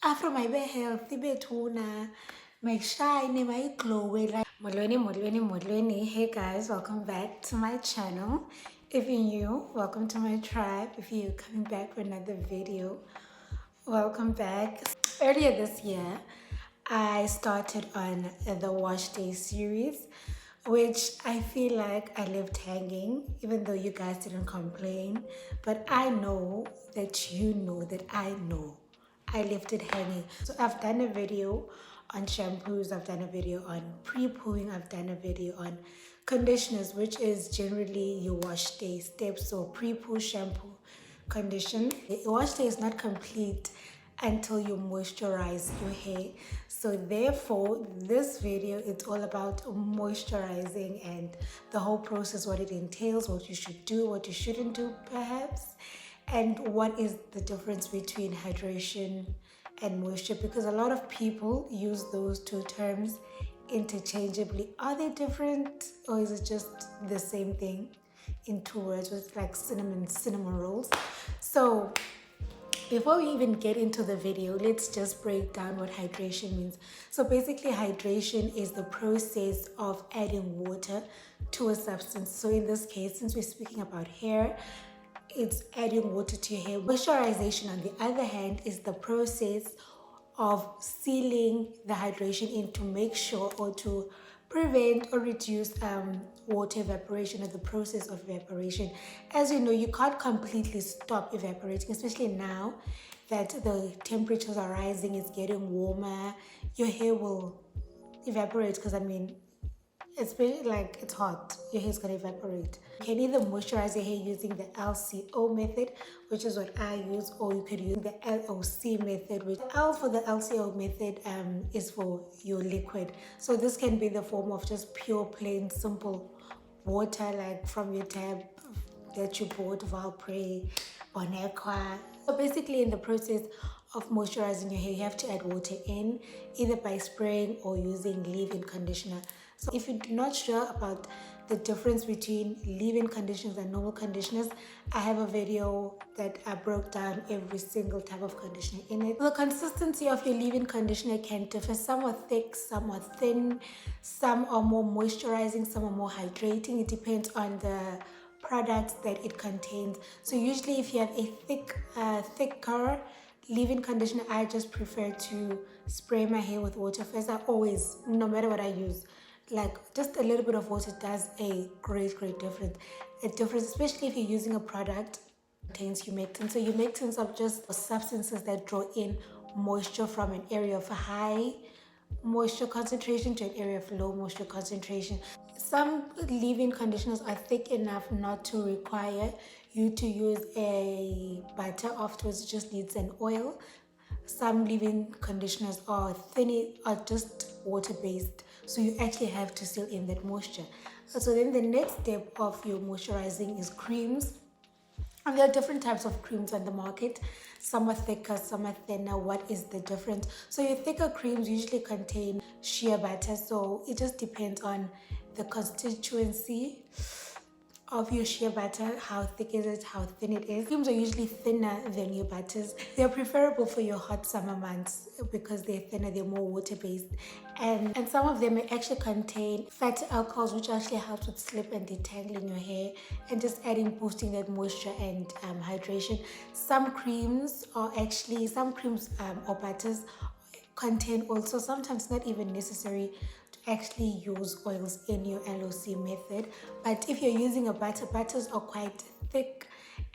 After my be healthy betuna, my shiny, my glowy like Molweni. Hey guys, welcome back to my channel. If you're new, welcome to my tribe. If you're coming back for another video, welcome back. Earlier this year, I started on the Wash Day series, which I feel like I left hanging, even though you guys didn't complain. But I know that you know that I know I left it hanging. So I've done a video on shampoos, I've done a video on pre-pooing, I've done a video on conditioners, which is generally your wash day steps. So pre-poo, shampoo, condition. The wash day is not complete until you moisturize your hair. So therefore, this video, it's all about moisturizing and the whole process, what it entails, what you should do, what you shouldn't do perhaps, and what is the difference between hydration and moisture, because a lot of people use those two terms interchangeably. Are they different, or is it just the same thing in two words with like cinnamon rolls? So before we even get into the video, let's just break down what hydration means. So basically, hydration is the process of adding water to a substance. So in this case, since we're speaking about hair, it's adding water to your hair. Moisturization, on the other hand, is the process of sealing the hydration in to make sure or to prevent or reduce water evaporation, or the process of evaporation. As you know, you can't completely stop evaporating, especially now that the temperatures are rising, it's getting warmer. Your hair will evaporate because it's really like it's hot, your hair's gonna evaporate. You can either moisturize your hair using the LCO method, which is what I use, or you could use the LOC method, which L for the LCO method is for your liquid. So this can be the form of just pure, plain, simple water, like from your tap that you bought, Valpre, Bonaqua. So basically, in the process of moisturizing your hair, you have to add water in, either by spraying or using leave-in conditioner. So if you're not sure about the difference between leave-in conditioners and normal conditioners, I have a video that I broke down every single type of conditioner in it. The consistency of your leave-in conditioner can differ. Some are thick, some are thin, some are more moisturizing, some are more hydrating. It depends on the products that it contains. So usually if you have a thicker leave-in conditioner, I just prefer to spray my hair with water first. I always, no matter what I use, like just a little bit of water does a great difference. Especially if you're using a product that contains humectants. So humectants are just substances that draw in moisture from an area of high moisture concentration to an area of low moisture concentration. Some leave-in conditioners are thick enough not to require you to use a butter afterwards, it just needs an oil. Some leave-in conditioners are thin, are just water-based, so you actually have to seal in that moisture. So then the next step of your moisturizing is creams. And there are different types of creams on the market. Some are thicker, some are thinner. What is the difference? So your thicker creams usually contain shea butter, so it just depends on the constituency of your shea butter, how thick is it, how thin it is. Creams are usually thinner than your butters. They're preferable for your hot summer months because they're thinner, they're more water-based. And some of them actually contain fatty alcohols, which actually helps with slip and detangling your hair and just boosting that moisture and hydration. Some creams or butters contain also, sometimes not even necessary to actually use oils in your LOC method. But if you're using a butter, butters are quite thick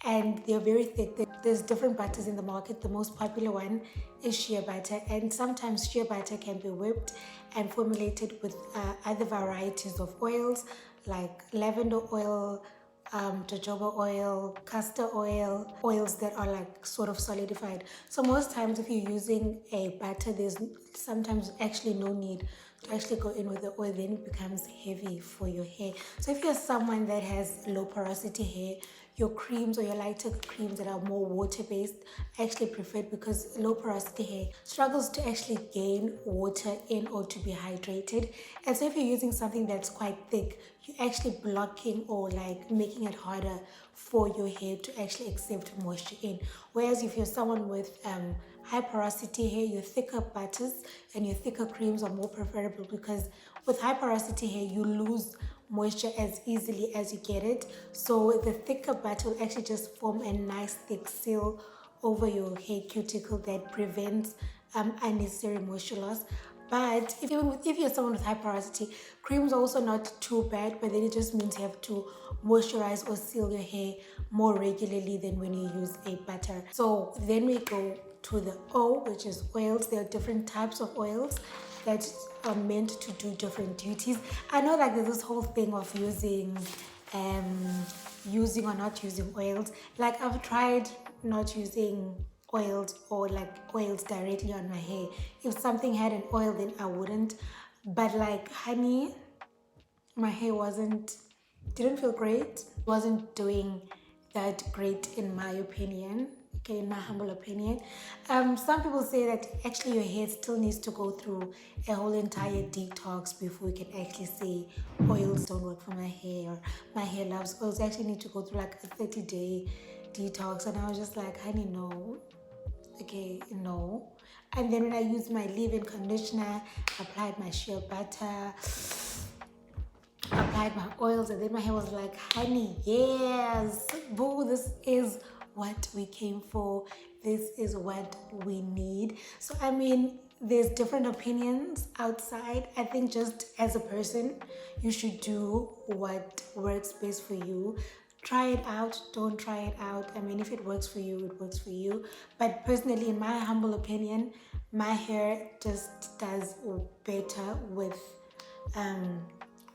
and they're very thick. There's different butters in the market. The most popular one is shea butter, and sometimes shea butter can be whipped and formulated with other varieties of oils like lavender oil, jojoba oil, castor oil, oils that are like sort of solidified. So most times if you're using a butter, there's sometimes actually no need to actually go in with the oil, then it becomes heavy for your hair. So if you're someone that has low porosity hair, your creams or your lighter creams that are more water-based actually preferred, because low porosity hair struggles to actually gain water in or to be hydrated. And so if you're using something that's quite thick, you're actually blocking or like making it harder for your hair to actually accept moisture in. Whereas if you're someone with high porosity hair, your thicker butters and your thicker creams are more preferable, because with high porosity hair you lose moisture as easily as you get it. So the thicker butter will actually just form a nice thick seal over your hair cuticle that prevents unnecessary moisture loss. But if you're someone with high porosity, creams are also not too bad, but then it just means you have to moisturize or seal your hair more regularly than when you use a butter. So then we go to the O, which is oils. There are different types of oils that are meant to do different duties. I know like there's this whole thing of using or not using oils. Like I've tried not using oils or like oils directly on my hair. If something had an oil, then I wouldn't. But like honey, my hair didn't feel great. Wasn't doing that great in my opinion. Okay, in my humble opinion. Some people say that actually your hair still needs to go through a whole entire detox before you can actually say oils don't work for my hair, or my hair loves oils. I actually need to go through like a 30-day detox. And I was just like, honey, no. Okay, no. And then when I used my leave-in conditioner, applied my shea butter, applied my oils, and then my hair was like, honey, yes, boo, this is what we came for. This is what we need. So I mean, there's different opinions outside. I think just as a person, you should do what works best for you. Try it out, don't try it out. I mean, if it works for you, it works for you. But personally, in my humble opinion, my hair just does better with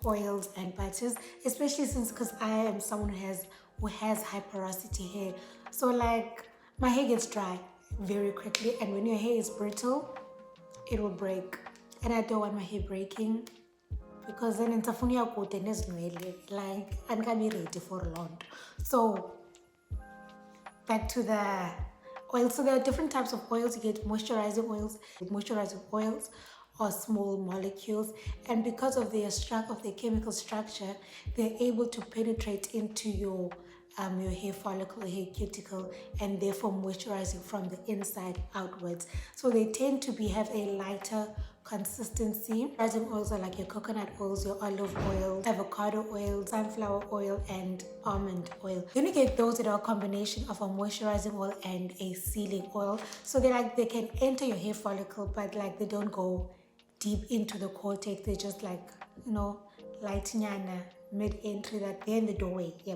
oils and butters, especially since because I am someone who has high porosity hair. So like my hair gets dry very quickly, and when your hair is brittle, it will break. And I don't want my hair breaking, because then it's like I'm gonna be ready for long. So back to the oil. So there are different types of oils. You get moisturizing oils or small molecules, and because of their chemical structure, they're able to penetrate into your hair follicle, hair cuticle, and therefore moisturizing from the inside outwards. So they tend to have a lighter consistency. Moisturizing oils are like your coconut oils, your olive oil, avocado oil, sunflower oil, and almond oil. Then you get those that are a combination of a moisturizing oil and a sealing oil. So they can enter your hair follicle, but like they don't go deep into the cortex. They just like, lightnyana mid-entry, that they're in the doorway. Yeah,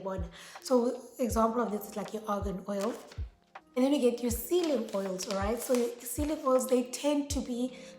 so example of this is like your argan oil. And then you get your sealing oils, all right? So your sealing oils, they tend to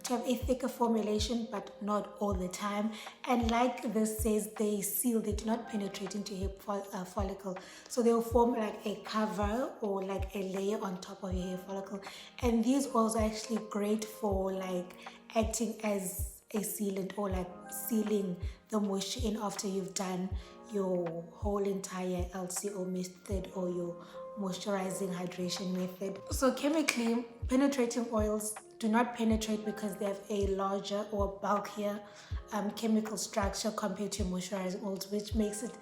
have a thicker formulation, but not all the time. And like this says, they seal, they do not penetrate into your hair follicle. So they'll form like a cover or like a layer on top of your hair follicle. And these oils are actually great for like acting as a sealant, or like sealing the moisture in after you've done your whole entire LCO method or your moisturizing hydration method. So chemically, penetrating oils do not penetrate because they have a larger or bulkier chemical structure compared to moisturizing oils, which makes it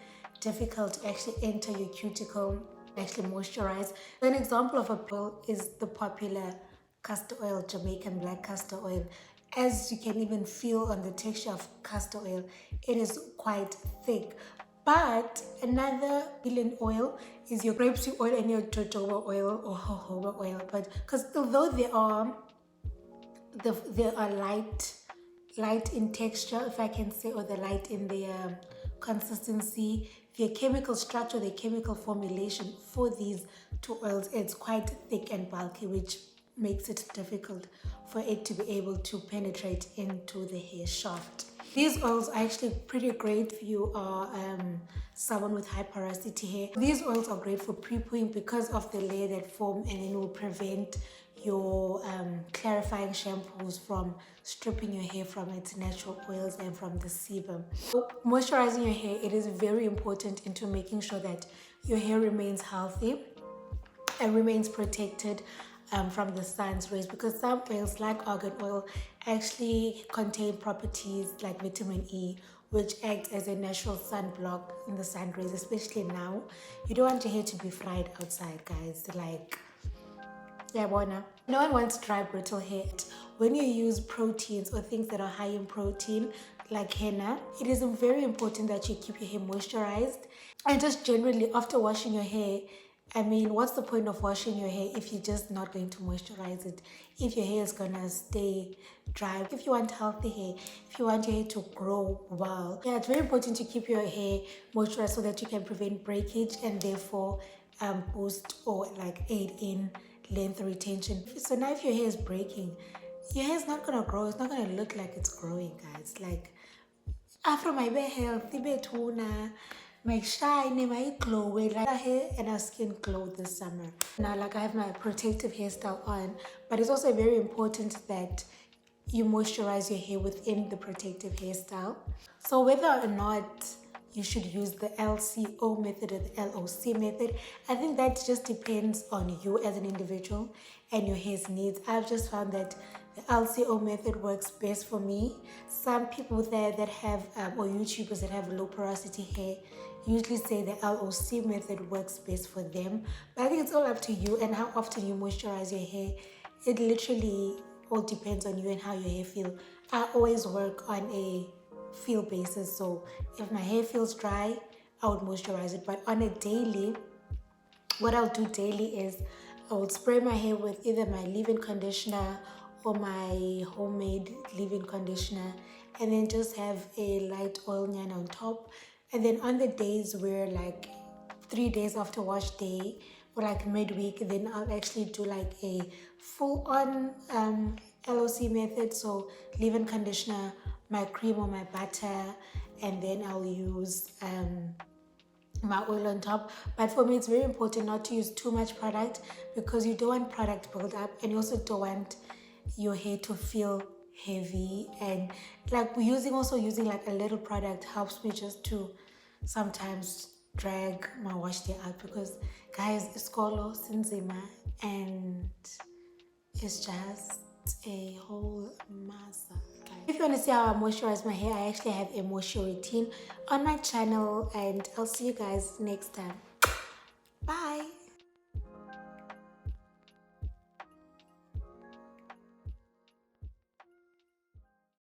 difficult to actually enter your cuticle, actually moisturize. An example of a oil is the popular castor oil, Jamaican black castor oil. As you can even feel on the texture of castor oil, it is quite thick. But another healing oil is your grapeseed oil and your jojoba oil or jojoba oil. But because although they are light in texture, if I can say, or they're light in their consistency, their chemical structure, their chemical formulation for these two oils, it's quite thick and bulky, which makes it difficult for it to be able to penetrate into the hair shaft. These oils are actually pretty great if you are someone with high porosity hair. These oils are great for pre-pooing because of the layer that form, and it will prevent your clarifying shampoos from stripping your hair from its natural oils and from the sebum. So moisturizing your hair, it is very important into making sure that your hair remains healthy and remains protected from the sun's rays, because some oils like argan oil actually contain properties like vitamin E, which acts as a natural sunblock in the sun rays, especially now. You don't want your hair to be fried outside, guys. Like, yeah, bona. No one wants dry, brittle hair. When you use proteins or things that are high in protein, like henna, it is very important that you keep your hair moisturized. And just generally, after washing your hair, I mean, what's the point of washing your hair if you're just not going to moisturize it? If your hair is gonna stay dry, if you want healthy hair, if you want your hair to grow well, yeah, it's very important to keep your hair moisturized so that you can prevent breakage and therefore boost or like aid in length retention. So now if your hair is breaking, your hair is not gonna grow. It's not gonna look like it's growing, guys. Like after my be healthy, be tuna, my shine, my glow, like our hair and our skin glow this summer. Now, like I have my protective hairstyle on, but it's also very important that you moisturize your hair within the protective hairstyle. So whether or not you should use the LCO method or the LOC method, I think that just depends on you as an individual and your hair's needs. I've just found that the LCO method works best for me. Some people there that have, or YouTubers that have low porosity hair, usually say the LOC method works best for them. But I think it's all up to you and how often you moisturize your hair. It literally all depends on you and how your hair feels. I always work on a feel basis. So if my hair feels dry, I would moisturize it. But on a daily, what I'll do daily is I would spray my hair with either my leave-in conditioner or my homemade leave-in conditioner, and then just have a light oil nyan on top. And then on the days where like 3 days after wash day or like midweek, then I'll actually do like a full-on LOC method. So leave-in conditioner, my cream or my butter, and then I'll use my oil on top. But for me, it's very important not to use too much product because you don't want product build up, and you also don't want your hair to feel heavy. And like using like a little product helps me just to sometimes drag my wash day out, because guys, iskolo sinzima and it's just a whole mess. If you want to see how I moisturize my hair, I actually have a moisture routine on my channel, and I'll see you guys next time. Bye.